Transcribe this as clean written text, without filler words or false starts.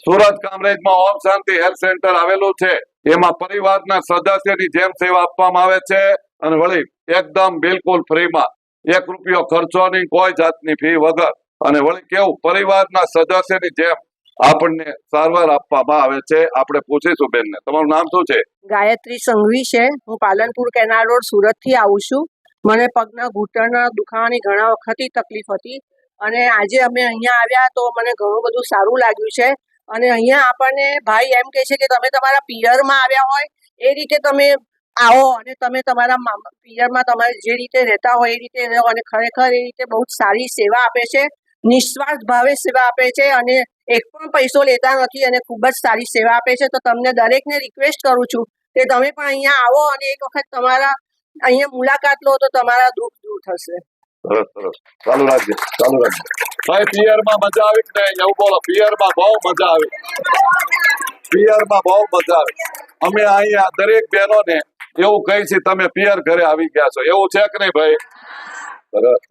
સુરત કામરેજમાં ઓમ શાંતિ health centre આવેલું છે. એમાં પરિવારના સદસ્યની જેમ સેવા આપવામાં આવે છે અને વળી એકદમ બિલકુલ ફ્રીમાં, 1 રૂપિયો ખર્ચો નહીં, કોઈ જાતની ફી વગર. અને વળી કેવું, પરિવારના સદસ્યની જેમ આપણને સારવાર આપવામાં આવે છે. આપણે પૂછીશું બેનને, તમારું નામ શું છે? ગાયત્રી સંઘવી છે. હું પાલનપુર કેનાલ રોડ સુરત થી આવું છું. મને પગના ઘૂંટણના દુખાવાની ઘણા વખતથી તકલીફ હતી અને આજે અમે અહીંયા આવ્યા તો મને ઘણું બધું સારું લાગ્યું છે. અને અહીંયા આપણને ભાઈ એમ કહે છે કે તમે તમારા પિયરમાં આવ્યા હોય એ રીતે તમે આવો અને તમે તમારા પિયરમાં તમારે જે રીતે રહેતા હોય એ રીતે રહો. અને ખરેખર એ રીતે બહુ જ સારી સેવા આપે છે, નિસ્વાર્થ ભાવે સેવા આપે છે અને એક પણ પૈસો લેતા નથી અને ખૂબ જ સારી સેવા આપે છે. તો તમને દરેકને રિક્વેસ્ટ કરું છું કે તમે પણ અહીંયા આવો અને એક વખત તમારા અહીંયા મુલાકાત લો તો તમારા દુઃખ દૂર થશે. સરસ સરસ, ચાલુ રાખજો, ચાલુ રાખજો. ભાઈ પિયરમાં મજા આવી કે નહીં? એવું બોલો. પિયરમાં બહુ મજા આવી, પિયરમાં બહુ મજા આવી. અમે અહીંયા દરેક બહેનોને એવું કહી છે તમે પિયર ઘરે આવી ગયા છો, એવું છે કે નહીં ભાઈ? સરસ.